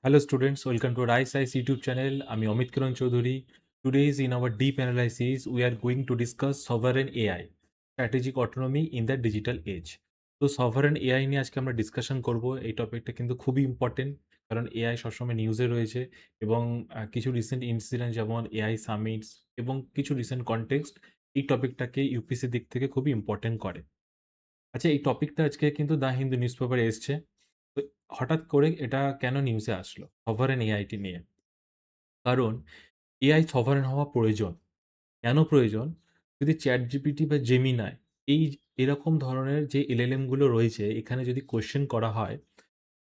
Hello students, welcome to Rise Ice YouTube channel. আমি অমিত কিরণ Chowdhury. Today is in our deep analysis, we are going to discuss sovereign AI, strategic autonomy in the digital age. তো sovereign AI নিয়ে আজকে আমরা discussion করব. এই টপিকটা কিন্তু খুবই ইম্পর্টেন্ট কারণ এআই সবসময় নিউজে রয়েছে এবং কিছু রিসেন্ট ইনসিডেন্ট যেমন এআই সামিটস এবং কিছু রিসেন্ট কনটেক্সট এই টপিকটাকে ইউপিসি দিক থেকে খুবই ইম্পর্টেন্ট করে। আচ্ছা, এই টপিকটা আজকে কিন্তু দ্য হিন্দু নিউজ পেপারে এসছে। তো হঠাৎ করে এটা কেন নিউজে আসলো সভারেন এআইটি নিয়ে? কারণ এআই সভারেন হওয়া প্রয়োজন। কেন প্রয়োজন? যদি চ্যাট জিপিটি বা জেমিনাই এই এরকম ধরনের যে এলএলএম গুলো রয়েছে এখানে যদি কোয়েশ্চেন করা হয়,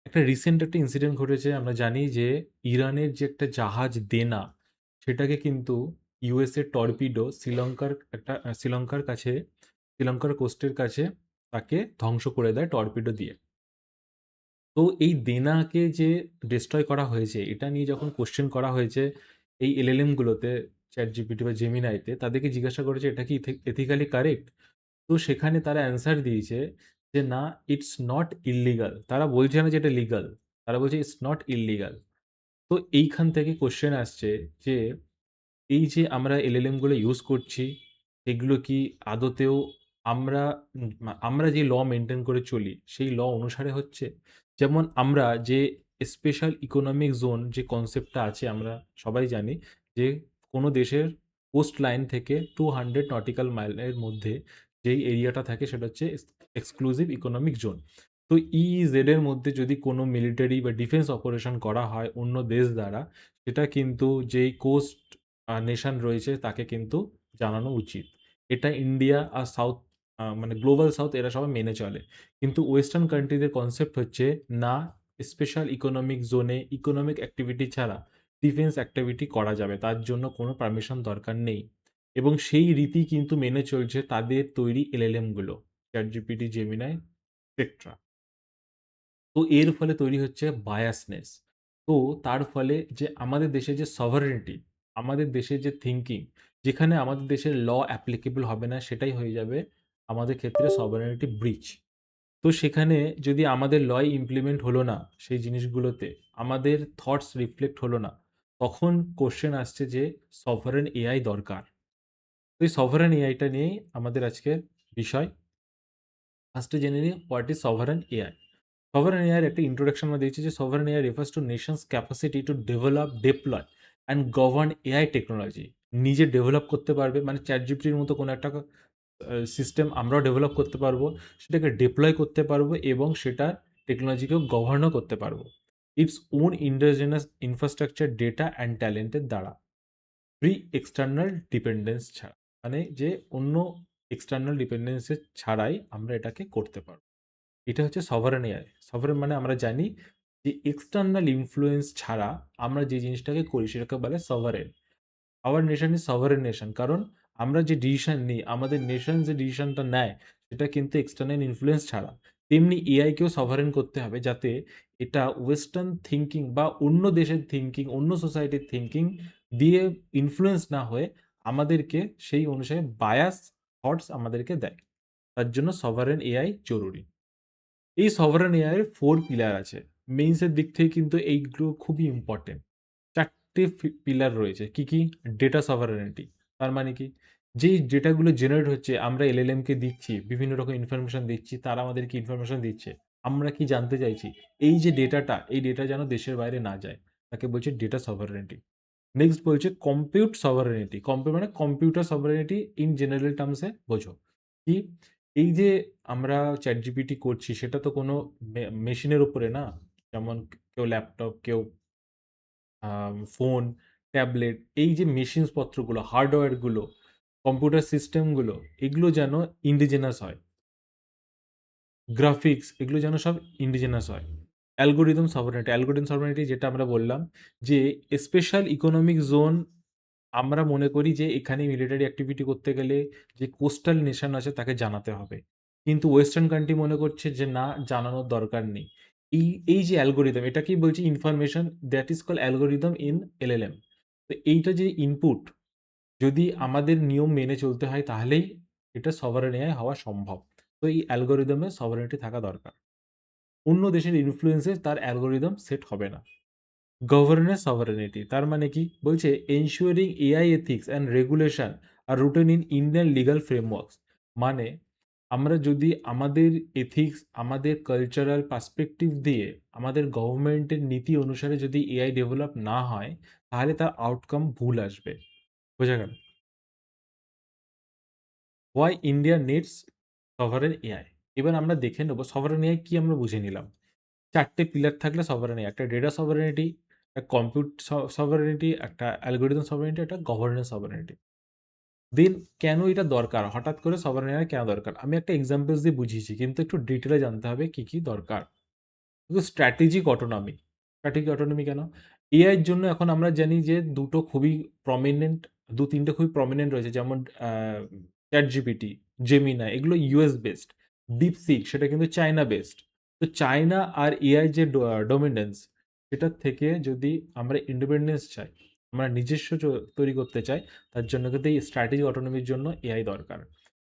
একটা রিসেন্ট একটা ইনসিডেন্ট ঘটেছে। আমরা জানি যে ইরানের যে একটা জাহাজ দেনা, সেটাকে কিন্তু ইউএসএ টর্পিডো শ্রীলঙ্কার কাছে, শ্রীলঙ্কার কোস্টের কাছে তাকে ধ্বংস করে দেয় টর্পিডো দিয়ে। তো এই দেনাকে যে ডিস্ট্রয় করা হয়েছে, এটা নিয়ে যখন কোশ্চেন করা হয়েছে এই এলএলএম গুলোতে, চ্যাটজিপিটি বা জেমিনাইতে, তাদেরকে জিজ্ঞাসা করেছে এটা কি এথিক্যালি কারেক্ট? তো সেখানে তারা অ্যান্সার দিয়েছে যে না, ইটস নট ইল্লিগাল। তারা বলছে না যে এটা লিগাল, তারা বলছে ইটস নট ইল্লিগাল। তো এইখান থেকে কোশ্চেন আসছে যে এই যে আমরা এলএলএম গুলো ইউজ করছি, এগুলো কি আদতেও আমরা আমরা যে ল মেনটেন করে চলি সেই ল অনুসারে হচ্ছে? যেমন আমরা যে স্পেশাল ইকোনমিক জোন যে কনসেপ্টটা আছে, আমরা সবাই জানি যে কোনো দেশের কোস্ট লাইন থেকে 200 নটিক্যাল মাইলের মধ্যে যেই এরিয়াটা থাকে সেটা হচ্ছে এক্সক্লুসিভ ইকোনমিক জোন। তো ইইজেড এর মধ্যে যদি কোনো মিলিটারি বা ডিফেন্স অপারেশন করা হয় অন্য দেশ দ্বারা, সেটা কিন্তু যেই কোস্ট নেশন রয়েছে তাকে কিন্তু জানানো উচিত। এটা ইন্ডিয়া আর সাউথ, মানে গ্লোবাল সাউথ, এরা সবাই মেনে চলে। কিন্তু ওয়েস্টার্ন কান্ট্রিদের কনসেপ্ট হচ্ছে না, স্পেশাল ইকোনমিক জোনে ইকোনমিক অ্যাক্টিভিটি ছাড়া ডিফেন্স অ্যাক্টিভিটি করা যাবে, তার জন্য কোনো পারমিশন দরকার নেই। এবং সেই রীতি কিন্তু মেনে চলছে তাদের তৈরি এলএলএম গুলো, চ্যাটজিপিটি, জেমিনাই, টেট্রা। তো এর ফলে তৈরি হচ্ছে বায়াসনেস। তো তার ফলে যে আমাদের দেশে যে সভারেনিটি, আমাদের দেশের যে থিঙ্কিং, যেখানে আমাদের দেশের ল অ্যাপ্লিকেবল হবে না সেটাই হয়ে যাবে আমাদের ক্ষেত্রে সভারেনিটি ব্রিচ। তো সেখানে যদি আমাদের লই ইমপ্লিমেন্ট হলো না সেই জিনিসগুলোতে, আমাদের থটস রিফ্লেক্ট হলো না, তখন কোশ্চেন আসছে যে সভারেন এআই দরকার। তো এই সভারেন এআইটা নিয়েই আমাদের আজকের বিষয়। ফার্স্টে জেনে নিই what is sovereign AI. Sovereign AI এর একটা ইন্ট্রোডাকশন আমরা দিয়েছি যে sovereign AI refers to nations capacity to develop, deploy and govern AI technology. নিজে ডেভেলপ করতে পারবে, মানে চ্যাটজিপিটির মতো কোনো একটা সিস্টেম আমরাও ডেভেলপ করতে পারবো, সেটাকে ডিপ্লয় করতে পারবো এবং সেটা টেকনোলজিকেও গভর্নও করতে পারবো its own indigenous infrastructure, data and ট্যালেন্টের দ্বারা, ফ্রি এক্সটার্নাল ডিপেন্ডেন্স ছাড়া। মানে যে অন্য এক্সটার্নাল ডিপেন্ডেন্সের ছাড়াই আমরা এটাকে করতে পারবো। এটা হচ্ছে সভারেন এআই। সভারেন মানে আমরা জানি যে এক্সটার্নাল ইনফ্লুয়েন্স ছাড়া আমরা যে জিনিসটাকে করি সেটাকে বলে sovereign. Hour nation is sovereign nation, কারণ আমরা যে ডিসিশন নিই, আমাদের নেশন যে ডিসিশনটা নেয়, সেটা কিন্তু এক্সটার্নাল ইনফ্লুয়েন্স ছাড়া। তেমনি এআইকেও সভারেন করতে হবে যাতে এটা ওয়েস্টার্ন থিঙ্কিং বা অন্য দেশের থিঙ্কিং, অন্য সোসাইটির থিঙ্কিং দিয়ে ইনফ্লুয়েন্স না হয়ে আমাদেরকে সেই অনুসারে বায়াস থটস আমাদেরকে দেয়। তার জন্য সভারেন এআই জরুরি। এই সভারেন এআই এর 4 পিলার আছে। মেইনসের দিক থেকে কিন্তু এইগুলো খুবই ইম্পর্টেন্ট। ৪ টে পিলার রয়েছে। কি, কি? ডেটা সভারেনিটি। তার মানে কি? যেই ডেটাগুলো জেনারেট হচ্ছে আমরা এলএলএম কে দিচ্ছি, বিভিন্ন রকম ইনফরমেশন দিচ্ছি, তারা আমাদেরকে ইনফরমেশন দিচ্ছে। আমরা কি জানতে চাইছি? এই যে ডেটাটা, এই ডেটা যেন দেশের বাইরে না যায়। তাকে বলছে ডেটা সভারেনিটি। নেক্সট বলছে কম্পিউট সভারেনিটি। মানে computer sovereignty in general terms এ বোঝো। কি? এই যে আমরা ChatGPT করছি সেটা তো কোনো মেশিনের উপরে না। যেমন কেউ ল্যাপটপ, কেউ ফোন, ট্যাবলেট, এই যে মেশিনস পত্রগুলো, হার্ডওয়্যার গুলো, কম্পিউটার সিস্টেমগুলো, এগুলো যেন ইন্ডিজেনাস হয়। গ্রাফিক্স, এগুলো যেন সব ইন্ডিজেনাস হয়। অ্যালগরিদম সভারেনিটি যেটা আমরা বললাম যে স্পেশাল ইকোনমিক জোন, আমরা মনে করি যে এখানে মিলিটারি অ্যাক্টিভিটি করতে গেলে যে কোস্টাল নেশন আছে তাকে জানাতে হবে। কিন্তু ওয়েস্টার্ন কান্ট্রি মনে করছে যে না, জানানোর দরকার নেই। এই যে অ্যালগরিদম, এটাকেই বলছি information, that is called algorithm in LLM. তো এইটা যে ইনপুট, যদি আমাদের নিয়ম মেনে চলতে হয় তাহলেই এটা সভারেন এআই হওয়া সম্ভব। তো এই অ্যালগরিদমে সভারেনিটি থাকা দরকার। অন্য দেশের ইনফ্লুয়েন্সে তার অ্যালগরিদম সেট হবে না। গভর্নেন্স সভারেনিটি তার মানে কি বলছে ensuring AI ethics and regulation আর rooted in Indian legal frameworks. মানে আমরা যদি আমাদের এথিক্স আমাদের কালচারাল পার্সপেক্টিভ দিয়ে আমাদের গভর্নমেন্টের নীতি অনুসারে যদি এআই ডেভেলপ না হয় তাহলে তার আউটকাম ভুল আসবে। বোঝা গেল? Why India needs sovereign AI. এবার আমরা দেখে নেব সভারেন এআই কি আমরা বুঝে নিলাম। ৪ টে পিলার থাকলে সভারেন এআই, একটা ডেটা সভারেনিটি, একটা কম্পিউট সভারেনিটি, একটা অ্যালগরিদম সভারেনিটি, একটা গভর্নেন্স সভারেনিটি। দেন কেন এটা দরকার? হঠাৎ করে সভারেন এআই কেন দরকার? আমি একটা এক্সাম্পলস দিয়ে বুঝিয়েছি কিন্তু একটু ডিটেইলে জানতে হবে কি, কি দরকার। কিন্তু স্ট্র্যাটেজিক অটোনমি। স্ট্র্যাটেজিক অটোনমি কেন? এআই এর জন্য এখন আমরা জানি যে ২ টো খুবই প্রমিনেন্ট ২-৩ টে খুবই প্রমিনেন্ট রয়েছে। যেমন ChatGPT, Gemini এগুলো ইউএস বেসড। DeepSeek সেটা কিন্তু চায়না বেসড। তো চায়না আর এআই যে ডমিনেন্স সেটার থেকে যদি আমরা ইন্ডিপেন্ডেন্স চাই, আমরা নিজস্ব তৈরি করতে চাই, তার জন্য কিন্তু এই স্ট্র্যাটেজিক অটোনমির জন্য এআই দরকার।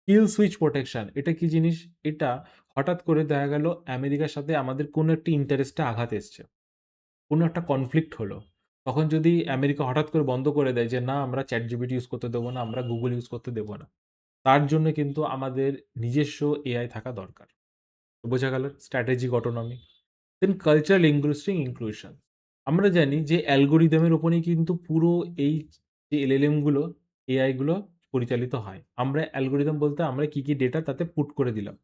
কিল সুইচ প্রোটেকশন এটা কি জিনিস? এটা হঠাৎ করে দেখা গেল আমেরিকার সাথে আমাদের কোনো একটি ইন্টারেস্টে আঘাত এসছে। কোনো একটা কনফ্লিক্ট হলো। তখন যদি আমেরিকা হঠাৎ করে বন্ধ করে দেয় যে, "না, আমরা ChatGPT ইউজ করতে দেব না, আমরা Google ইউজ করতে দেব না।" তার জন্য কিন্তু আমাদের নিজস্ব এআই থাকা দরকার। বোঝা গেল? Strategic autonomy. Then cultural linguistic inclusion. আমরা জানি যে অ্যালগরিদমের উপরেই কিন্তু পুরো এই যে এলএলএম গুলো, এআই গুলো পরিচালিত হয়। আমরা অ্যালগরিদম বলতে আমরা কি, কি ডেটা তাতে পুট করে দিলাম।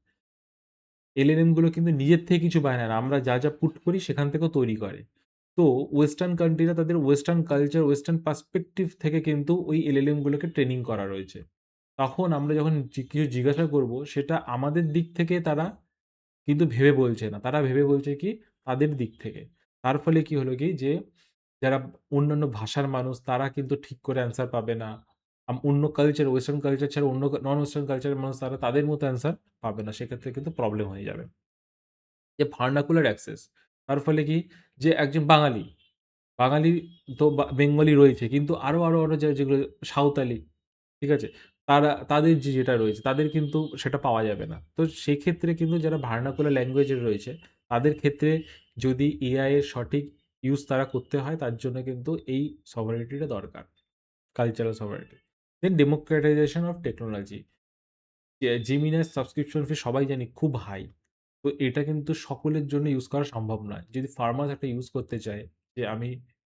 এলএলএম গুলো কিন্তু নিজের থেকে কিছু বানায় না। আমরা যা, যা পুট করি সেখান থেকেও তৈরি করে। তো ওয়েস্টার্ন কান্ট্রিরা তাদের ওয়েস্টার্ন কালচার, ওয়েস্টার্ন পার্সপেক্টিভ থেকে কিন্তু ওই এলএলএম গুলোকে ট্রেনিং করা রয়েছে। তখন আমরা যখন কিছু জিজ্ঞাসা করব সেটা আমাদের দিক থেকে তারা কিন্তু ভেবে বলছে না। তারা ভেবে বলছে কি তাদের দিক থেকে। তার ফলে কি হলো কি যে যারা অন্যান্য ভাষার মানুষ তারা কিন্তু ঠিক করে অ্যান্সার পাবে না। অন্য কালচার, ওয়েস্টার্ন কালচার ছাড়া অন্য নন ওয়েস্টার্ন কালচারের মানুষ তারা তাদের মতো অ্যান্সার পাবে না। সেক্ষেত্রে কিন্তু প্রবলেম হয়ে যাবে। যে ভার্নাকুলার অ্যাক্সেস তার ফলে কি যে একজন বাঙালি, বাঙালি তো বেঙ্গলি রয়েছে কিন্তু আরো যেগুলো সাঁওতালি, ঠিক আছে? তাদের যেটা রয়েছে তাদের কিন্তু সেটা পাওয়া যাবে না। তো সেক্ষেত্রে কিন্তু যারা ভার্নাকুলার ল্যাঙ্গুয়েজ এর রয়েছে তাদের ক্ষেত্রে যদি এআই এর সঠিক ইউজ তারা করতে হয় তার জন্য কিন্তু এই সভারেনিটিটা দরকার। Cultural sovereignty. Then democratisation of technology. Gemini subscription fee সবাই জানি খুব হাই। তো এটা কিন্তু সকলের জন্য ইউজ করা সম্ভব নয়। যদি ফার্মার্স একটা ইউজ করতে চায় যে আমি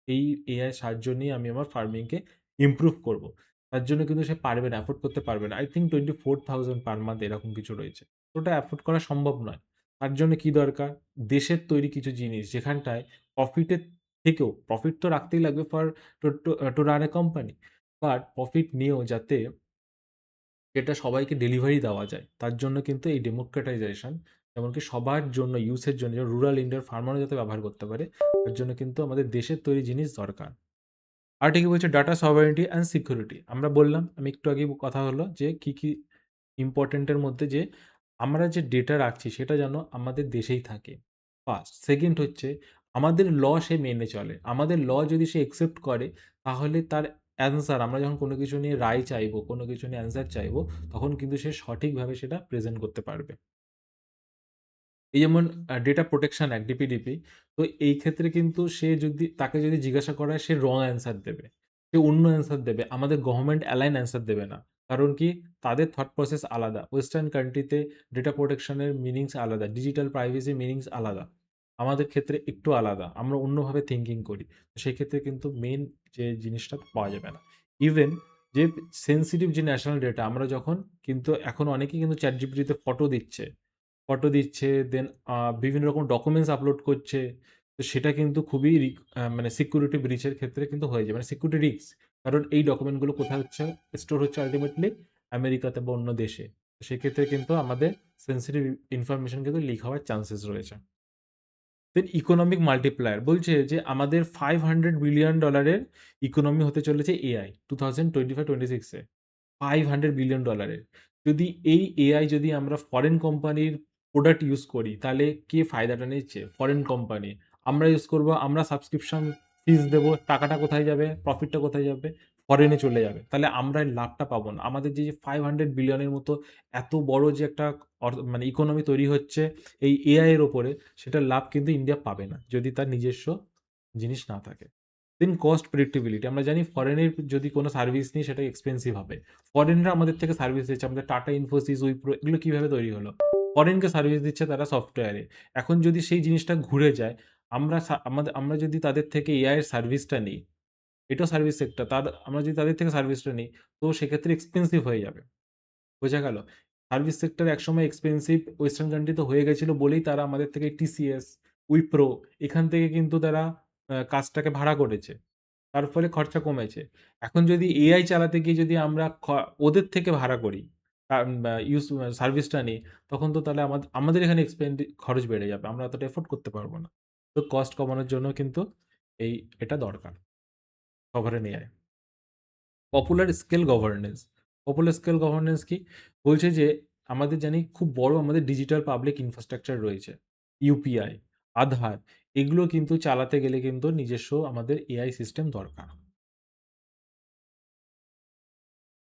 এই এআই সাহায্য নিয়ে আমি আমার ফার্মিংকে ইমপ্রুভ করব। তার জন্য কিন্তু সে পারবে না, এফোর্ড করতে পারবে না। আই থিংক 24,000 পার মান্থ এরকম কিছু রয়েছে। তো ওটা এফোর্ড করা সম্ভব নয়। তার জন্য কি দরকার? দেশের তৈরি কিছু জিনিস যেখানটায় প্রফিটের থেকেও প্রফিট তো রাখতেই লাগবে for to run a company. But profit নিয়েও যাতে এটা সবাইকে ডেলিভারি দেওয়া যায়। তার জন্য কিন্তু এই ডেমোক্রেটাইজেশন এমনকি সবার জন্য ইউসের জন্য যেমন রুরাল ইন্ডিয়ার ফার্মারও যাতে ব্যবহার করতে পারে, তার জন্য কিন্তু আমাদের দেশের তৈরি জিনিস দরকার। আরেকটা কি বলছে ডাটা সভারেনিটি অ্যান্ড সিকিউরিটি। আমরা বললাম, আমি একটু আগেই কথা হলো যে কি, কি ইম্পোর্টেন্টের মধ্যে যে আমরা যে ডেটা রাখছি সেটা যেন আমাদের দেশেই থাকে। ফার্স্ট। সেকেন্ড হচ্ছে আমাদের ল সে মেনে চলে। আমাদের ল যদি সে একসেপ্ট করে তাহলে তার অ্যান্সার আমরা যখন কোনো কিছু নিয়ে রায় চাইবো, কোনো কিছু নিয়ে অ্যান্সার চাইবো, তখন কিন্তু সে সঠিকভাবে সেটা প্রেজেন্ট করতে পারবে। এই যেমন ডেটা প্রোটেকশন অ্যাক্ট ডিপিডিপি। তো এই ক্ষেত্রে কিন্তু সে যদি তাকে যদি জিজ্ঞাসা করা হয় সে রং অ্যান্সার দেবে। সে অন্য অ্যান্সার দেবে। আমাদের গভর্নমেন্ট অ্যালাইন অ্যান্সার দেবে না। কারণ কি? তাদের থট প্রসেস আলাদা। ওয়েস্টার্ন কান্ট্রিতে ডেটা প্রোটেকশন এর মিনিংস আলাদা। ডিজিটাল প্রাইভেসি মিনিংস আলাদা। আমাদের ক্ষেত্রে একটু আলাদা। আমরা অন্যভাবে থিংকিং করি। সেক্ষেত্রে কিন্তু মেইন যে জিনিসটা পাওয়া যাবে না। ইভেন যে সেনসিটিভ যে ন্যাশনাল ডেটা আমরা যখন কিন্তু এখন অনেকেই কিন্তু ChatGPT তে ফটো দিচ্ছে, দেন বিভিন্ন রকম ডকুমেন্টস আপলোড করছে। তো সেটা কিন্তু খুবই মানে সিকিউরিটি ব্রিচের ক্ষেত্রে কিন্তু হয়ে যায়। মানে সিকিউরিটি রিস্ক। কারণ এই ডকুমেন্টগুলো কোথায় হচ্ছে? স্টোর হচ্ছে আল্টিমেটলি আমেরিকাতে বা অন্য দেশে। তো সেক্ষেত্রে কিন্তু আমাদের সেনসিটিভ ইনফরমেশন কিন্তু লিক হওয়ার চান্সেস রয়েছে। দেন ইকোনমিক মাল্টিপ্লায়ার বলছে যে আমাদের $500 বিলিয়ন ইকোনমি হতে চলেছে এআই 2025-26 এ। $500 বিলিয়ন। যদি এই এআই যদি আমরা ফরেন কোম্পানির প্রোডাক্ট ইউজ করি, তাহলে কে ফায়দাটা নিচ্ছে? Foreign company. আমরা ইউজ করব, আমরা সাবস্ক্রিপশন ফিস দেবো। টাকাটা কোথায় যাবে? প্রফিটটা কোথায় যাবে? ফরেনে চলে যাবে। তাহলে আমরা এই লাভটা পাবো না। আমাদের যে 500 বিলিয়নের মতো এত বড় যে একটা মানে ইকোনমি তৈরি হচ্ছে এই এআই এর উপরে, সেটার লাভ কিন্তু ইন্ডিয়া পাবে না। যদি তার নিজস্ব জিনিস না থাকে। দেন কস্ট প্রেডিক্টেবিলিটি, আমরা জানি ফরেনের যদি কোনো সার্ভিস নিই সেটা এক্সপেন্সিভ হবে। ফরেনরা আমাদের থেকে সার্ভিস দিচ্ছে, আমাদের টাটা, ইনফোসিস, উইপ্রো এগুলো কিভাবে তৈরি হলো? ফরেনকে সার্ভিস দিচ্ছে তারা সফটওয়্যারে। এখন যদি সেই জিনিসটা ঘুরে যায়, আমরা যদি তাদের থেকে এআই এর সার্ভিসটা নিই, এটাও সার্ভিস সেক্টর, আমরা যদি তাদের থেকে সার্ভিসটা নিই, তো সেক্ষেত্রে এক্সপেন্সিভ হয়ে যাবে। বোঝা গেল? সার্ভিস সেক্টর একসময় এক্সপেনসিভ ওয়েস্টার্ন কান্ট্রিতে হয়ে গেছিল বলেই তারা আমাদের থেকে টিসিএস, উইপ্রো এখান থেকে কিন্তু তারা কাজটাকে ভাড়া করেছে। তার ফলে খরচা কমেছে। এখন যদি এআই চালাতে গিয়ে যদি আমরা ওদের থেকে ভাড়া করি, সার্ভিসটা নিই, তখন তো তাহলে আমাদের এখানে খরচ বেড়ে যাবে। আমরা অতটা এফোর্ড করতে পারব না। তো কস্ট কমানোর জন্য কিন্তু এটা দরকার। Sovereign AI. Popular scale governance. Popular scale governance কি? বলছে যে আমাদের জানি খুব বড় আমাদের ডিজিটাল পাবলিক ইনফ্রাস্ট্রাকচার রয়েছে। ইউপিআই, আধার এগুলো কিন্তু চালাতে গেলে কিন্তু নিজস্ব আমাদের এআই সিস্টেম দরকার।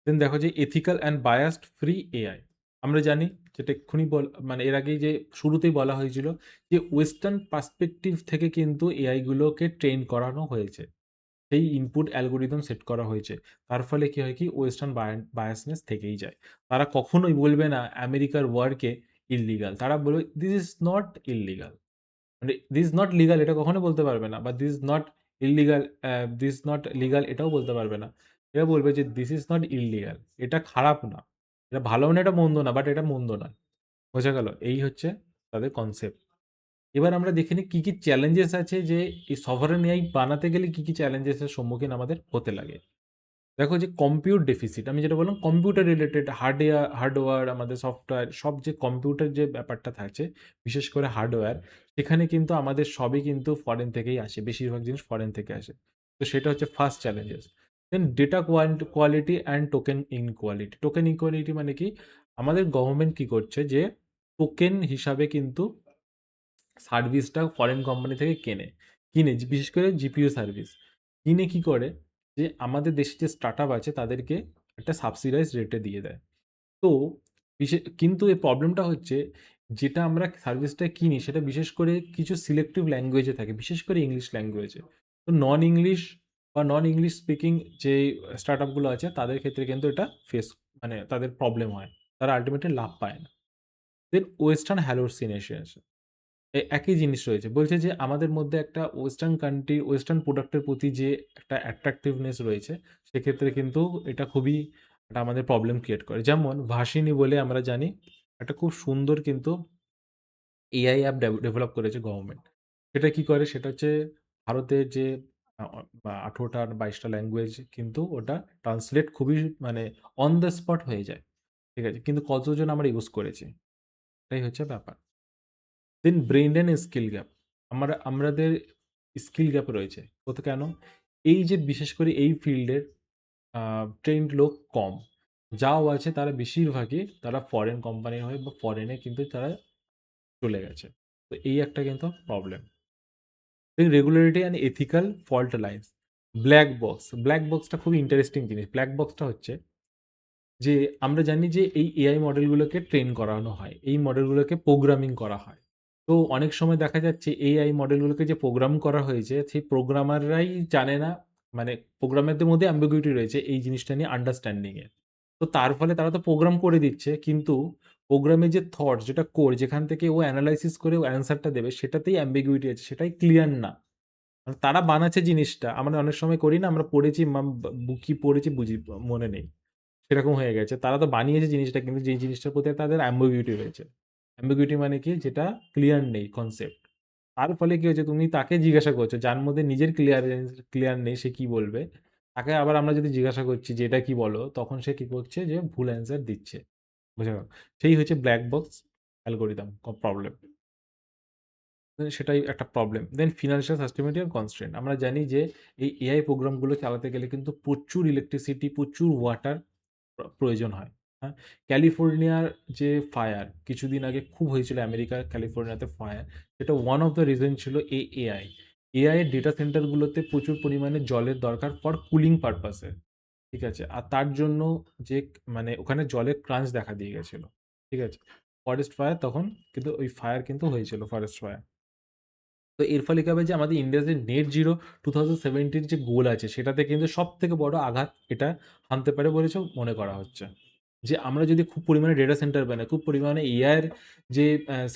দেন দেখো যে ethical and biased free AI. আমরা জানি যেটা এক্ষুনি মানে এর আগেই যে শুরুতেই বলা হয়েছিল যে ওয়েস্টার্ন পার্সপেক্টিভ থেকে কিন্তু এআই গুলোকে ট্রেন করানো হয়েছে। সেই ইনপুট অ্যালগরিদম সেট করা হয়েছে। তার ফলে কি হয় কি ওয়েস্টার্ন বায়াসনেস থেকেই যায়। তারা কখনোই বলবে না আমেরিকার ওয়ারকে ইল্লিগাল। তারা বলবে দিস ইজ নট ইল্লিগাল। মানে দিস ইজ নট লিগাল এটা কখনো বলতে পারবে না, বা this is not illegal, this not legal এটাও বলতে পারবে না। এরা বলবে যে দিস ইজ নট ইল্লিগাল, এটা খারাপ না, এটা ভালো না, এটা মন্দ না, বাট এটা মন্দ না। বোঝা গেল? এই হচ্ছে তাদের কনসেপ্ট। এবার আমরা দেখে নিই কি কি চ্যালেঞ্জেস আছে, যে এই সভারেন এআই বানাতে গেলে কি কি চ্যালেঞ্জেসের সম্মুখীন আমাদের হতে লাগে। দেখো যে কম্পিউট ডেফিসিট, আমি যেটা বললাম কম্পিউটার রিলেটেড হার্ডওয়্যার আমাদের সফটওয়্যার সব, যে কম্পিউটার যে ব্যাপারটা থাকছে বিশেষ করে হার্ডওয়্যার, সেখানে কিন্তু আমাদের সবই কিন্তু ফরেন থেকেই আসে, বেশিরভাগ জিনিস ফরেন থেকে আসে। তো সেটা হচ্ছে first challenges. Then data quality and token inequality. Token inequality মানে কি? আমাদের গভর্নমেন্ট কি করছে যে টোকেন হিসাবে কিন্তু সার্ভিসটা ফরেন কোম্পানি থেকে কিনে বিশেষ করে জিপিইউ সার্ভিস কিনে কি করে, যে আমাদের দেশে যে স্টার্টআপ আছে তাদেরকে একটা সাবসিডাইজ রেটে দিয়ে দেয়। তো কিন্তু এই প্রবলেমটা হচ্ছে, যেটা আমরা সার্ভিসটা কিনি সেটা বিশেষ করে কিছু সিলেক্টিভ ল্যাঙ্গুয়েজে থাকে, বিশেষ করে ইংলিশ ল্যাঙ্গুয়েজে। তো নন ইংলিশ স্পিকিং যে স্টার্টআপগুলো আছে তাদের ক্ষেত্রে কিন্তু এটা মানে তাদের প্রবলেম হয়। তারা আল্টিমেটলি লাভ পায় না। দেন ওয়েস্টার্ন হ্যালোসিনেশন, একই জিনিস রয়েছে। বলছে যে আমাদের মধ্যে একটা ওয়েস্টার্ন প্রোডাক্টের প্রতি যে একটা অ্যাট্রাক্টিভনেস রয়েছে, সেক্ষেত্রে কিন্তু এটা খুবই একটা আমাদের প্রবলেম ক্রিয়েট করে। যেমন ভাষিনী বলে আমরা জানি, একটা খুব সুন্দর কিন্তু এআই অ্যাপ ডেভেলপ করেছে গভর্নমেন্ট। সেটা কি করে? সেটা হচ্ছে ভারতের যে ১৮টা ২২টা ল্যাঙ্গুয়েজ কিন্তু ওটা ট্রান্সলেট খুবই মানে অন দ্য স্পট হয়ে যায়। ঠিক আছে? কিন্তু কতজন আমরা ইউজ করেছি? এটাই হচ্ছে ব্যাপার। দেন ব্রেইন ড্রেন স্কিল গ্যাপ। আমাদের স্কিল গ্যাপ রয়েছে। কেন? এই যে বিশেষ করে এই ফিল্ডের ট্রেন্ড লোক কম। যাও আছে তারা বেশিরভাগই তারা ফরেন কোম্পানির হয়ে বা ফরেনে কিন্তু তারা চলে গেছে। তো এই একটা কিন্তু problem. Then regularity and ethical fault lines. Black বক্সটা খুবই ইন্টারেস্টিং জিনিস। ব্ল্যাক বক্সটা হচ্ছে যে আমরা জানি যে এই এআই মডেলগুলোকে ট্রেন করানো হয়। এই মডেলগুলোকে প্রোগ্রামিং করা হয়। তো অনেক সময় দেখা যাচ্ছে এআই মডেলগুলোকে যে প্রোগ্রাম করা হয়েছে, সেই প্রোগ্রামাররাই জানে না, মানে প্রোগ্রামারদের মধ্যে অ্যাম্বিগুইটি রয়েছে এই জিনিসটা নিয়ে আন্ডারস্ট্যান্ডিং এর। তো তার ফলে তারা তো প্রোগ্রাম করে দিচ্ছে, কিন্তু প্রোগ্রামের যে থটস, যেটা কোর, যেখান থেকে ও এনালাইসিস করে ও অ্যান্সারটা দেবে, সেটাতেই অ্যাম্বিগুইটি আছে, সেটাই ক্লিয়ার না। মানে তারা বানাচ্ছে জিনিসটা। আমরা অনেক সময় করি না? আমরা পড়েছি, কি পড়েছি বুঝি, মনে নেই। সেরকম হয়ে গেছে। তারা তো বানিয়েছে জিনিসটা, কিন্তু যেই জিনিসটার প্রতি তাদের অ্যাম্বিগুইটি রয়েছে। অ্যাম্বিগুইটি মানে কি? যেটা ক্লিয়ার নেই কনসেপ্ট। তার ফলে কি হচ্ছে? তুমি তাকে জিজ্ঞাসা করছো যার মধ্যে নিজের ক্লিয়ার নেই, সে কি বলবে? তাকে আবার আমরা যদি জিজ্ঞাসা করছি যে এটা কি বলো? তখন সে কি করছে? যে ভুল অ্যান্সার দিচ্ছে। বুঝা গেল? সেই হচ্ছে ব্লাক বক্স অ্যালগরিদম প্রবলেম। সেটাই একটা প্রবলেম। দেন ফিন্যান্সিয়াল সাস্টেইনেবিলিটি এন্ড কনস্ট্রেন্ট। আমরা জানি যে এই এআই প্রোগ্রামগুলো চালাতে গেলে কিন্তু প্রচুর ইলেকট্রিসিটি, প্রচুর ওয়াটার প্রয়োজন হয়। হ্যাঁ? ক্যালিফোর্নিয়ার যে ফায়ার কিছুদিন আগে খুব হয়েছিল, আমেরিকার ক্যালিফোর্নিয়াতে ফায়ার। সেটা ওয়ান অফ দ্য রিজন ছিল এআই। এআই এর ডেটা সেন্টারগুলোতে প্রচুর পরিমাণে জলের দরকার ফর কুলিং পারপাসে। ঠিক আছে? আর তার জন্য যে মানে ওখানে জলের ক্রাঞ্চ দেখা দিয়ে গেছিল। ঠিক আছে? ফরেস্ট ফায়ার তখন কিন্তু ওই ফায়ার কিন্তু হয়েছিল ফরেস্ট ফায়ার। তো এর ফলে কি হবে যে আমাদের ইন্ডিয়ার যে নেট জিরো 2070 যে গোল আছে সেটাতে কিন্তু সব থেকে বড় আঘাত এটা হানতে পারে বলেছে মনে করা হচ্ছে। যে আমরা যদি খুব পরিমাণে ডেটা সেন্টার বানাই, খুব পরিমাণে এআইয়ের যে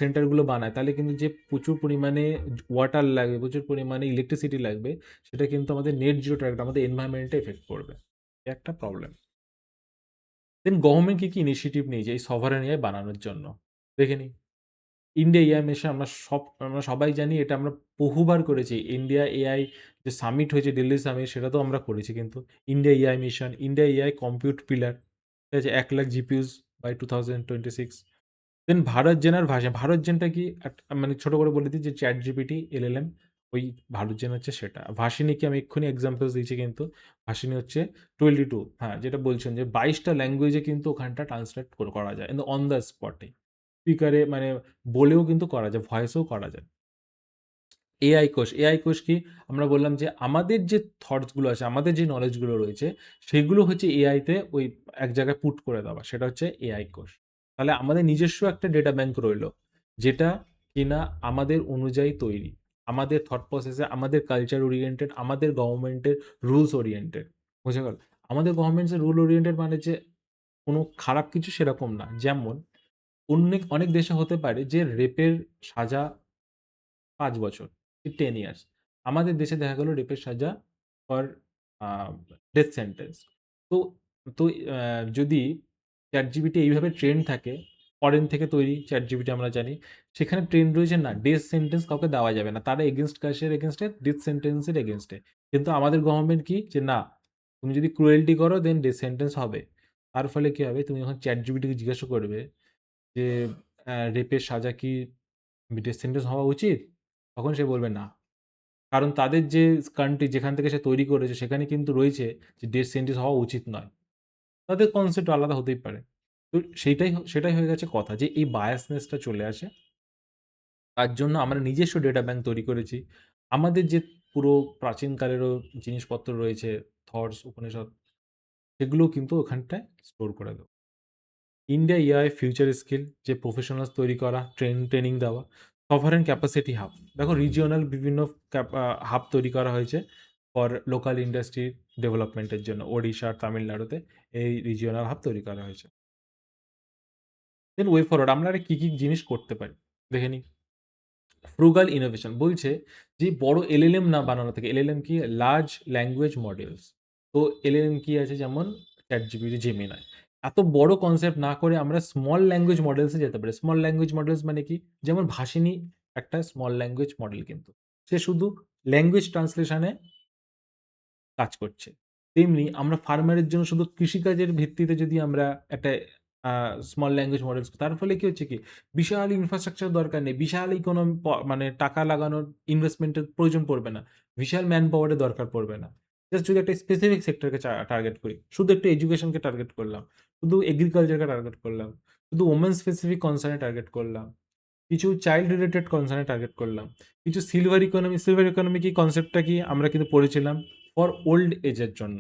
সেন্টারগুলো বানায়, তাহলে কিন্তু যে প্রচুর পরিমাণে ওয়াটার লাগবে, প্রচুর পরিমাণে ইলেকট্রিসিটি লাগবে, সেটা কিন্তু আমাদের নেট জিরো টার্গেট, আমাদের এনভায়রনমেন্টে এফেক্ট করবে। এটা একটা প্রবলেম। দেন গভর্নমেন্ট কি ইনিশিয়েটিভ নিয়েছে এই সভারেন এআই বানানোর জন্য? দেখে নিই। ইন্ডিয়া এআই মিশন আমরা সবাই জানি, এটা আমরা বহুবার করেছি। ইন্ডিয়া এআই যে সামিট হয়েছে, দিল্লি সামিট, সেটা তো আমরা করেছি কিন্তু। India AI mission, India AI compute pillar, ঠিক আছে? 1,00,000 জিপিইউস বাই 2026। দেন ভারত জেন আর ভাষা। ভারত জেনটা কি? মানে ছোট করে বলে দিই যে চ্যাট জিপিটি, এলএলএম, ওই ভারত জেন হচ্ছে সেটা। ভাষিণীকে আমি এক্ষুনি এক্সাম্পলস দিয়েছি কিন্তু। ভাষিণী হচ্ছে 22, হ্যাঁ, যেটা বলছেন যে 22টা ল্যাঙ্গুয়েজে কিন্তু ওখানটা ট্রান্সলেট করা যায় কিন্তু অন দ্য স্পটে। স্পিকারে মানে বলেও কিন্তু করা যায়, ভয়েসেও করা যায়। এআই কোষ, এআই কোষ কি? আমরা বললাম যে আমাদের যে থটস গুলো আছে, আমাদের যে নলেজ গুলো রয়েছে, সেগুলো হচ্ছে এআই তে ওই এক জায়গায় পুট করে দেওয়া। সেটা হচ্ছে এআই কোষ। তাহলে আমাদের নিজস্ব একটা ডেটা ব্যাংক রইলো, যেটা কিনা আমাদের অনুযায়ী তৈরি। আমাদের থট প্রসেসে, আমাদের কালচার ওরিয়েন্টেড, আমাদের গভর্নমেন্টের রুলস ওরিয়েন্টেড। বুঝা গেল? আমাদের গভর্নমেন্টস রুল ওরিয়েন্টেড মানে যে কোনো খারাপ কিছু সেরকম না। যেমন অনেক অনেক দেশে হতে পারে যে রেপের সাজা ৫ বছর, কি 10 ইয়ার্স। আমাদের দেশে দেখা গেল রেপের সাজা ফর আ ডেথ সেন্টেন্স। তো তো আ যদি ChatGPT এইভাবে ট্রেন্ড থাকে, ফরেন থেকে তৈরি ChatGPT আমরা জানি। সেখানে ট্রেন্ড রয়েছে না, ডেথ সেন্টেন্স কাউকে দেওয়া যাবে না। তারা এগেইনস্ট কার এগেইনস্ট এ? ডেথ সেন্টেন্স এর এগেইনস্ট এ। কিন্তু আমাদের গভর্নমেন্ট কি? যে না, তুমি যদি ক্রুয়েল্টি করো দেন ডেথ সেন্টেন্স হবে। তার ফলে কি হবে? তুমি যখন ChatGPT কে জিজ্ঞাসা করবে যে রেপের সাজা কি ডেথ সেন্টেন্স হওয়া উচিত? তখন সে বলবে না। কারণ তাদের যে কান্ট্রি যেখান থেকে সে তৈরি করেছে সেখানে কিন্তু রয়েছে যে ডেথ সেন্টেন্স হওয়া উচিত নয়। তাদের কনসেপ্ট আলাদা হতেই পারে। তো সেটাই হয়ে গেছে কথা, যে এই বায়াসনেসটা চলে আসে। তার জন্য আমরা নিজস্ব ডেটা ব্যাংক তৈরি করেছি। আমাদের যে পুরো প্রাচীনকালেরও জিনিসপত্র রয়েছে, থটস, উপনিষদ, সেগুলোও কিন্তু ওখানটায় স্টোর করে দেব। ইন্ডিয়া এআই ফিউচার স্কিল, যে প্রফেশনালস তৈরি করা, ট্রেনিং দেওয়া, সভারেন ক্যাপাসিটি হাব। দেখো রিজিওনাল বিভিন্ন হাব তৈরি করা হয়েছে ফর লোকাল ইন্ডাস্ট্রি ডেভেলপমেন্টের জন্য। ওড়িশা, তামিলনাড়ুতে এই রিজিওনাল হাব তৈরি করা হয়েছে। দেন ওয়ে ফরওয়ার্ড আমরা আর কি জিনিস করতে পারি দেখে নিই। ফ্রুগাল ইনোভেশন বলছে যে বড় এলএলএম না বানানো থেকে, এলএলএম কি? Large language models. তো এলএলএম কি আছে? যেমন চ্যাটজিপিটি, জেমিনাই। এত বড় কনসেপ্ট না করে আমরা স্মল ল্যাঙ্গুয়েজ মডেলসে যেতে পারি। স্মল ল্যাঙ্গুয়েজ মডেলস মানে কি? যেমন ভাষিণী একটা স্মল ল্যাঙ্গুয়েজ মডেল কিন্তু। সে শুধু ল্যাঙ্গুয়েজ ট্রান্সলেশনে কাজ করছে। তেমনি আমরা ফার্মারের জন্য শুধু কৃষিকাজের ভিত্তিতে যদি আমরা একটা স্মল ল্যাঙ্গুয়েজ মডেলস, তার ফলে কি হচ্ছে কি? বিশাল ইনফ্রাস্ট্রাকচার দরকার নেই। বিশাল মানে টাকা লাগানোর ইনভেস্টমেন্টের প্রয়োজন পড়বে না। বিশাল ম্যান পাওয়ারের দরকার পড়বে না। জাস্ট যদি একটা স্পেসিফিক সেক্টরকে টার্গেট করি। শুধু একটু এডুকেশনকে টার্গেট করলাম। শুধু এগ্রিকালচারকে টার্গেট করলাম। শুধু women specific concern a target করলাম। কিছু child related concern a target করলাম। কিছু সিলভার ইকোনমি, সিলভার ইকোনমি কি কনসেপ্টটা কি? আমরা কিন্তু পড়েছিলাম ফর ওল্ড এজের জন্য,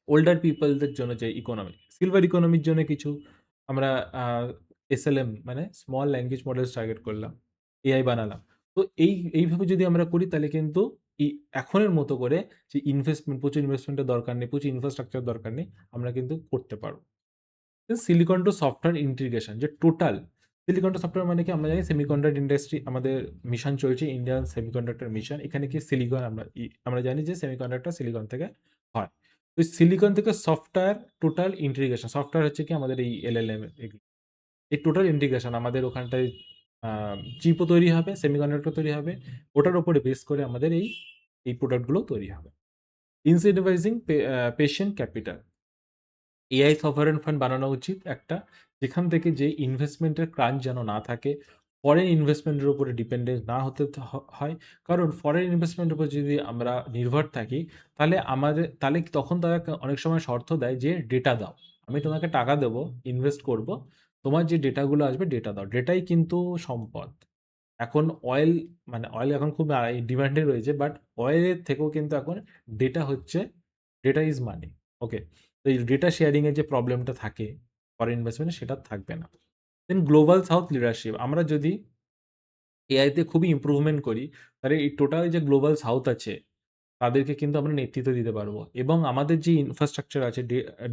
ওল্ডার পিপলদের জন্য যে ইকোনমি। সিলভার ইকোনমির জন্য কিছু আমরা এসএলএম মানে স্মল ল্যাঙ্গুয়েজ মডেলস টার্গেট করলাম, এআই বানালাম। তো এইভাবে যদি আমরা করি তাহলে কিন্তু এখনের মতো করে যে ইনভেস্টমেন্ট, প্রচুর ইনভেস্টমেন্টের দরকার নেই, প্রচুর ইনফ্রাস্ট্রাকচার দরকার নেই, আমরা কিন্তু করতে পারবো। সিলিকন টু সফটওয়্যার ইন্টিগ্রেশন, যে টোটাল সিলিকন টু সফটওয়্যার মানে কি? আমরা জানি সেমিকন্ডাক্টর ইন্ডাস্ট্রি, আমাদের মিশন চলছে ইন্ডিয়ান সেমিকন্ডাক্টর মিশন। এখানে কি সিলিকন, আমরা জানি যে সেমিকন্ডাক্টর সিলিকন থেকে হয়। তো সিলিকন থেকে সফটওয়্যার টোটাল ইন্টিগ্রেশন, সফটওয়্যার হচ্ছে কি আমাদের এই এলএলএম, এই টোটাল ইন্টিগ্রেশন আমাদের ওখানটায় চিপও তৈরি হবে, সেমিকন্ডাক্টর তৈরি হবে, ওটার উপরে বেস করে আমাদের এই প্রোডাক্টগুলো তৈরি হবে। Incentivising patient capital, AI sovereign fund বানানো উচিত একটা, যেখান থেকে যে ইনভেস্টমেন্টের ক্রাঞ্চ যেন না থাকে, ফরেন ইনভেস্টমেন্টের উপরে ডিপেন্ডেন্ট না হতে হয়। কারণ ফরেন ইনভেস্টমেন্টের উপর যদি আমরা নির্ভর থাকি, তাহলে তখন তারা অনেক সময় শর্ত দেয় যে ডেটা দাও, আমি তোমাকে টাকা দেবো, ইনভেস্ট করব, তোমার যে ডেটাগুলো আসবে ডেটা দাও। ডেটাই কিন্তু সম্পদ। এখন অয়েল, মানে অয়েল এখন খুব ডিমান্ডে রয়েছে, বাট অয়েলের থেকেও কিন্তু এখন ডেটা হচ্ছে, ডেটা ইজ মানি। ওকে, তো এই ডেটা শেয়ারিং এর যে প্রবলেমটা থাকে ফরেন ইনভেস্টমেন্টে, সেটা থাকবে না। দেন গ্লোবাল সাউথ লিডারশিপ, আমরা যদি এআইতে খুবই ইমপ্রুভমেন্ট করি, তাহলে এই টোটাল যে গ্লোবাল সাউথ আছে তাদেরকে কিন্তু আমরা নেতৃত্ব দিতে পারবো এবং আমাদের যে ইনফ্রাস্ট্রাকচার আছে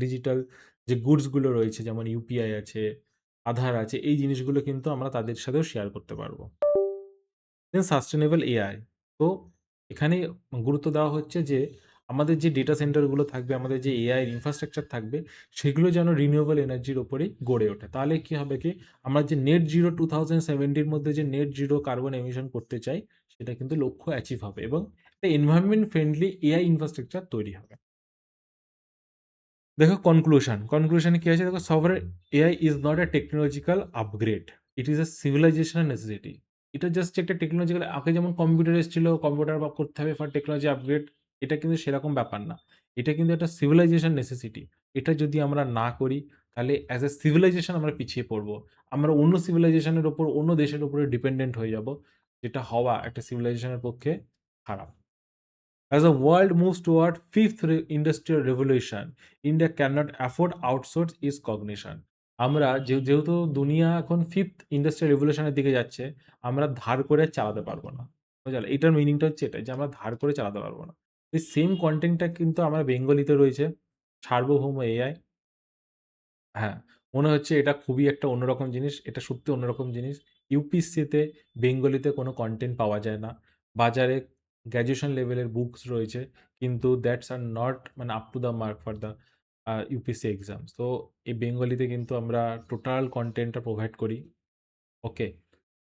ডিজিটাল যে গুডসগুলো রয়েছে যেমন ইউপিআই আছে, আধার আছে, এই জিনিসগুলো কিন্তু আমরা তাদের সাথেও শেয়ার করতে পারবো। দেন সাস্টেনেবল এআই। তো এখানে গুরুত্ব দেওয়া হচ্ছে যে আমাদের যে ডেটা সেন্টারগুলো থাকবে, আমাদের যে এআই ইনফ্রাস্ট্রাকচার থাকবে, সেগুলো যেন রিনিউয়েবল এনার্জির উপরেই গড়ে ওঠে। তাহলে কি হবে কি আমরা যে নেট জিরো 2070 র মধ্যে যে নেট জিরো কার্বন এমিশন করতে চাই, সেটা কিন্তু লক্ষ্য অ্যাচিভ হবে এবং একটা এনভায়রনমেন্ট ফ্রেন্ডলি এআই ইনফ্রাস্ট্রাকচার তৈরি হবে। দেখো কনক্লুশনে কি আছে দেখো, software AI is not a technological upgrade, it is a civilisational necessity. এটা জাস্ট একটা টেকনোলজিক্যাল, আগে যেমন কম্পিউটার এসেছিল, কম্পিউটার বা করতে হবে ফর টেকনোলজি আপগ্রেড, এটা কিন্তু সেরকম ব্যাপার না। এটা কিন্তু একটা সিভিলাইজেশন নেসেসিটি। এটা যদি আমরা না করি তাহলে অ্যাজ এ সিভিলাইজেশন আমরা পিছিয়ে পড়বো। আমরা অন্য সিভিলাইজেশনের উপর, অন্য দেশের উপরে ডিপেন্ডেন্ট হয়ে যাব, যেটা হওয়া একটা সিভিলাইজেশনের পক্ষে খারাপ। As the world moves toward fifth industrial revolution, India cannot afford outsource its cognition. আমরা যেহেতু দুনিয়া এখন ফিফথ ইন্ডাস্ট্রিয়াল রেভলিউশনের দিকে যাচ্ছে, আমরা ধার করে চালাতে পারবো না। বুঝলে? এটার মিনিংটা হচ্ছে এটাই যে আমরা ধার করে চালাতে পারবো না। এই সেম কনটেন্টটা কিন্তু আমার বেঙ্গলিতে রয়েছে, সার্বভৌম এআই। হ্যাঁ, মনে হচ্ছে এটা খুবই একটা অন্যরকম জিনিস। এটা সত্যি অন্যরকম জিনিস। ইউপিএসসিতে বেঙ্গলিতে কোনো কনটেন্ট পাওয়া যায় না। বাজারে গ্র্যাজুয়েশন লেভেলের বুকস রয়েছে। কিন্তু দ্যাটস আর নট মানে up to the mark for the UPSC exams. তো এই বেঙ্গলিতে কিন্তু আমরা টোটাল কনটেন্টটা প্রোভাইড করি। ওকে?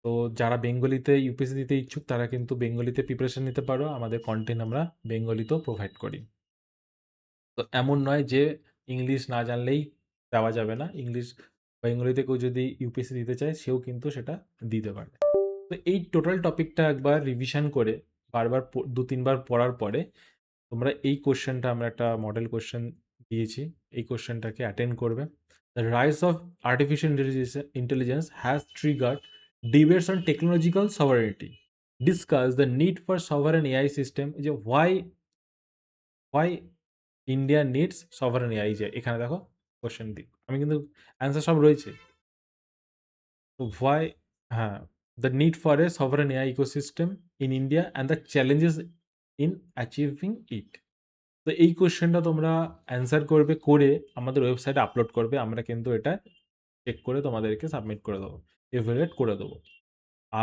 তো যারা বেঙ্গলিতে ইউপিএসসি দিতে ইচ্ছুক তারা কিন্তু বেঙ্গলিতে প্রিপারেশন নিতে পারো। আমাদের কনটেন্ট আমরা বেঙ্গলিতেও প্রোভাইড করি। তো এমন নয় যে ইংলিশ না জানলেই দেওয়া যাবে না। ইংলিশ বেঙ্গলিতে কেউ যদি ইউপিএসসি দিতে চায় সেও কিন্তু সেটা দিতে পারে। তো এই টোটাল টপিকটা একবার রিভিশন করে বারবার ২-৩ বার পড়ার পরে তোমরা এই কোয়েশ্চেনটা, আমরা একটা মডেল কোয়েশ্চেন দিয়েছি। এই কোয়েশ্চেনটাকে অ্যাটেন্ড করবে। The rise of artificial intelligence has triggered debates on technological sovereignty. Discuss the need for sovereign AI system. যে why India needs sovereign AI, যে এখানে দেখো কোশ্চেন দিক আমি কিন্তু অ্যান্সার সব রয়েছে। তো হোয়াই, হ্যাঁ, the need for a sovereign AI ecosystem in India and the challenges in achieving it. তো এই কোশ্চেনটা তোমরা অ্যান্সার করবে, করে আমাদের ওয়েবসাইটে আপলোড করবে। আমরা কিন্তু এটা চেক করে তোমাদেরকে সাবমিট করে দেবো, এভালুয়েট করে দেবো।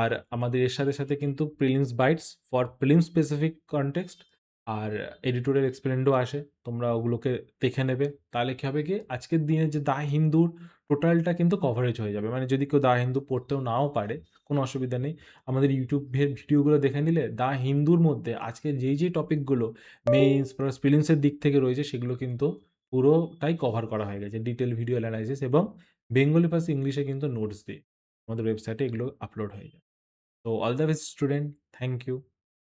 আর আমাদের এর সাথে, সাথে কিন্তু prelims bites for prelims specific context আর এডিটোরিয়াল এক্সপ্লেন্ডও আসে। তোমরা ওগুলোকে দেখে নেবে। তাহলে কি হবে কি আজকের দিনে যে দ্য হিন্দুর টোটালটা কিন্তু কভারেজ হয়ে যাবে। মানে যদি কেউ দ্য হিন্দু পড়তেও নাও পারে, কোনো অসুবিধা নেই। আমাদের ইউটিউবের ভিডিওগুলো দেখে নিলে দ্য হিন্দুর মধ্যে আজকে যেই টপিকগুলো মেইনস প্লাস প্রিলিমসের দিক থেকে রয়েছে সেগুলো কিন্তু পুরোটাই কভার করা হয়ে গেছে। ডিটেল ভিডিও অ্যানালাইসিস এবং বেঙ্গলি প্লাস ইংলিশে কিন্তু নোটস দিই। আমাদের ওয়েবসাইটে এগুলো আপলোড হয়ে যায়। So all the best student. Thank you.